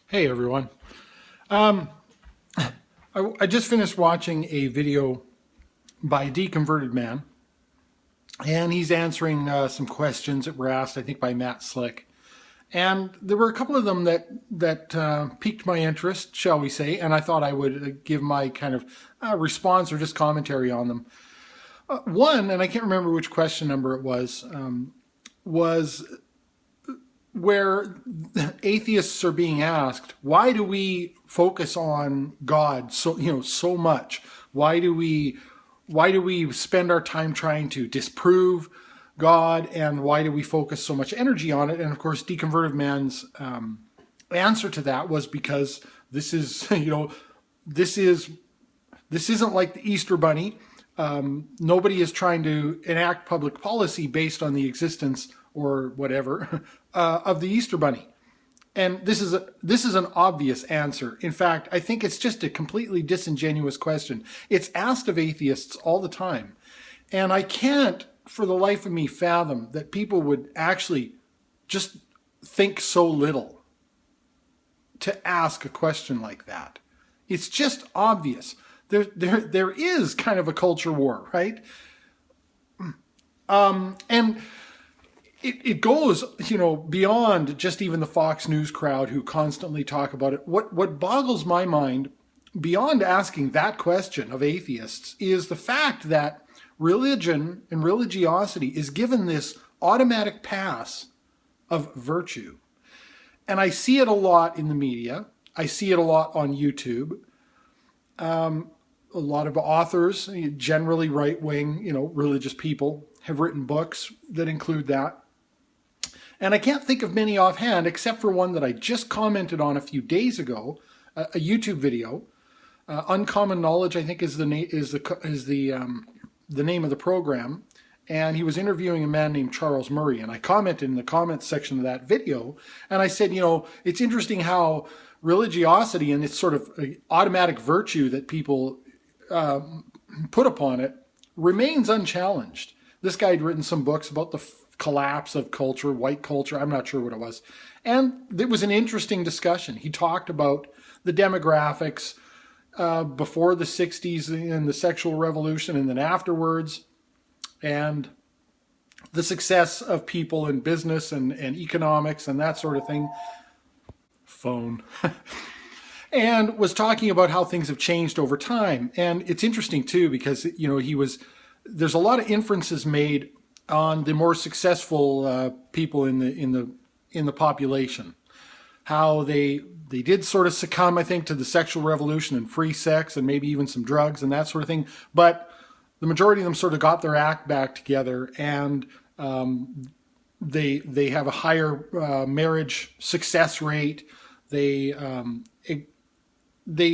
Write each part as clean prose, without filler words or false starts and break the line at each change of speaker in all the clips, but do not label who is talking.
Hey everyone. Um, I just finished watching a video by Deconverted Man, and he's answering some questions that were asked, I think, by Matt Slick. And there were a couple of them that piqued my interest, shall we say, and I thought I would give my kind of response or just commentary on them. One, and I can't remember which question number it was where atheists are being asked, why do we focus on God so much? Why do we spend our time trying to disprove God, and why do we focus so much energy on it? And of course, Deconverted Man's answer to that was because this is this is this isn't like the Easter Bunny. Nobody is trying to enact public policy based on the existence or whatever of the Easter Bunny. And this is an obvious answer. In fact, I think it's just a completely disingenuous question. It's asked of atheists all the time. And I can't, for the life of me, fathom that people would actually just think so little to ask a question like that. It's just obvious. There is kind of a culture war, right? And it goes, beyond just even the Fox News crowd who constantly talk about it. What boggles my mind, beyond asking that question of atheists, is the fact that religion and religiosity is given this automatic pass of virtue. And I see it a lot in the media. I see it a lot on YouTube. A lot of authors, generally right-wing, religious people, have written books that include that. And I can't think of many offhand, except for one that I just commented on a few days ago, a YouTube video. Uncommon Knowledge, I think, is the name of the program. And he was interviewing a man named Charles Murray. And I commented in the comments section of that video, and I said, it's interesting how religiosity and its sort of automatic virtue that people put upon it remains unchallenged. This guy had written some books about the collapse of culture, white culture. I'm not sure what it was. And it was an interesting discussion. He talked about the demographics before the 60s and the sexual revolution, and then afterwards, and the success of people in business and economics and that sort of thing. Phone. And was talking about how things have changed over time. And it's interesting too, because there's a lot of inferences made on the more successful people in the population, how they did sort of succumb, I think, to the sexual revolution and free sex and maybe even some drugs and that sort of thing. But the majority of them sort of got their act back together, and they have a higher marriage success rate. They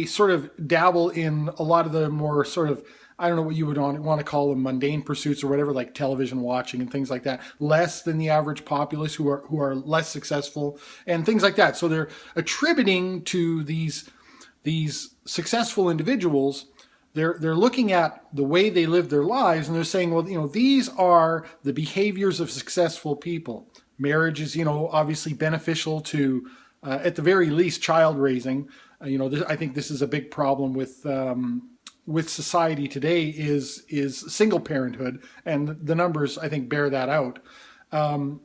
sort of dabble in a lot of the more sort of, I don't know what you would want to call them, mundane pursuits or whatever, like television watching and things like that, less than the average populace who are less successful and things like that. So they're attributing to these successful individuals, they're looking at the way they live their lives, and they're saying, well, these are the behaviors of successful people. Marriage is, obviously beneficial to, at the very least, child raising. I think this is a big problem with society today is single parenthood, and the numbers, I think, bear that out. And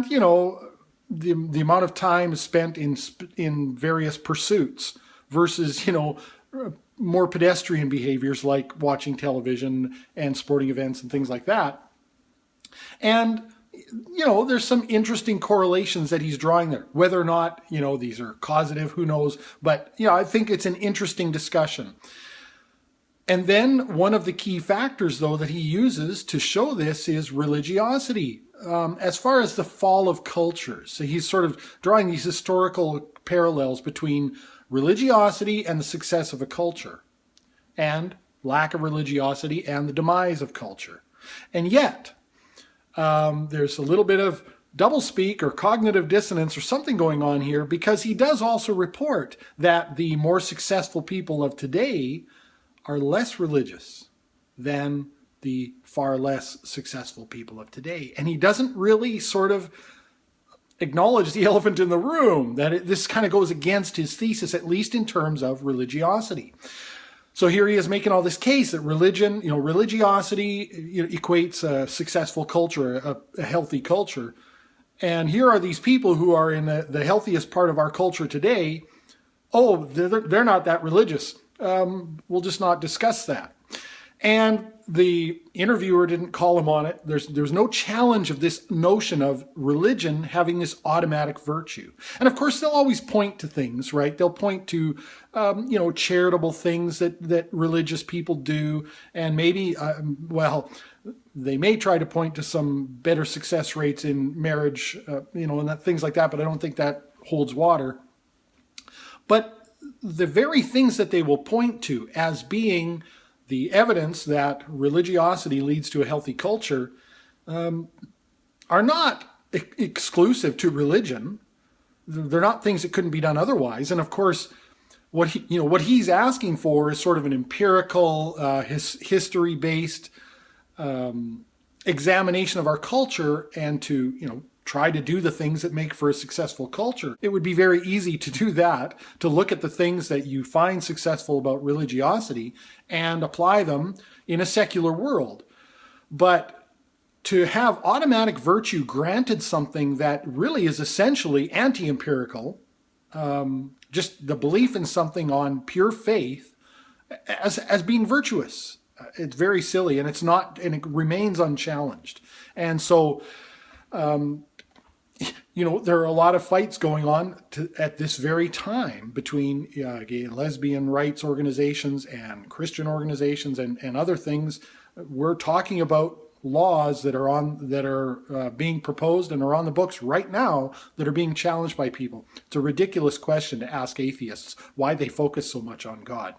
the amount of time spent in various pursuits versus more pedestrian behaviors like watching television and sporting events and things like that. And there's some interesting correlations that he's drawing there. Whether or not, these are causative, who knows? But, I think it's an interesting discussion. And then one of the key factors, though, that he uses to show this is religiosity. As far as the fall of cultures, so he's sort of drawing these historical parallels between religiosity and the success of a culture, and lack of religiosity and the demise of culture. And yet, there's a little bit of doublespeak or cognitive dissonance or something going on here, because he does also report that the more successful people of today are less religious than the far less successful people of today. And he doesn't really sort of acknowledge the elephant in the room, that this kind of goes against his thesis, at least in terms of religiosity. So here he is making all this case that religion, religiosity equates a successful culture, a healthy culture. And here are these people who are in the healthiest part of our culture today. Oh, they're not that religious. We'll just not discuss that. And the interviewer didn't call him on it. There's no challenge of this notion of religion having this automatic virtue. And of course, they'll always point to things, right? They'll point to, charitable things that religious people do. And maybe, they may try to point to some better success rates in marriage, and things like that. But I don't think that holds water. But the very things that they will point to as being the evidence that religiosity leads to a healthy culture are not exclusive to religion. They're not things that couldn't be done otherwise. And of course, what he's asking for is sort of an empirical, history-based examination of our culture, and to try to do the things that make for a successful culture. It would be very easy to do that, to look at the things that you find successful about religiosity and apply them in a secular world. But to have automatic virtue granted something that really is essentially anti-empirical, just the belief in something on pure faith as being virtuous, it's very silly, and it's not, and it remains unchallenged. And so, there are a lot of fights going on at this very time between gay and lesbian rights organizations and Christian organizations and other things. We're talking about laws that are being proposed and are on the books right now that are being challenged by people. It's a ridiculous question to ask atheists why they focus so much on God.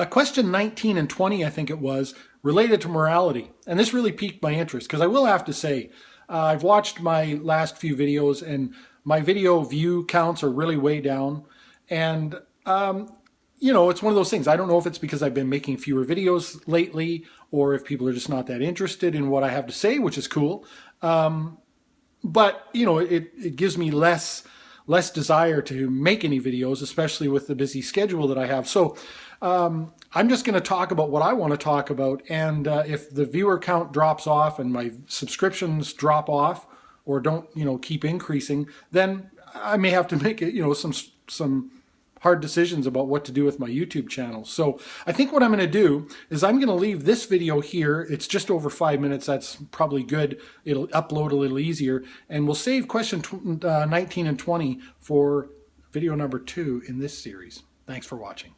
Question 19 and 20, I think it was, related to morality. And this really piqued my interest, because I will have to say, I've watched my last few videos and my video view counts are really way down. And, it's one of those things. I don't know if it's because I've been making fewer videos lately, or if people are just not that interested in what I have to say, which is cool. But, it gives me less desire to make any videos, especially with the busy schedule that I have. So I'm just going to talk about what I want to talk about. And if the viewer count drops off and my subscriptions drop off or don't, keep increasing, then I may have to make it, some hard decisions about what to do with my YouTube channel. So I think what I'm going to do is I'm going to leave this video here. It's just over 5 minutes. That's probably good. It'll upload a little easier. And we'll save question 19 and 20 for video number 2 in this series. Thanks for watching.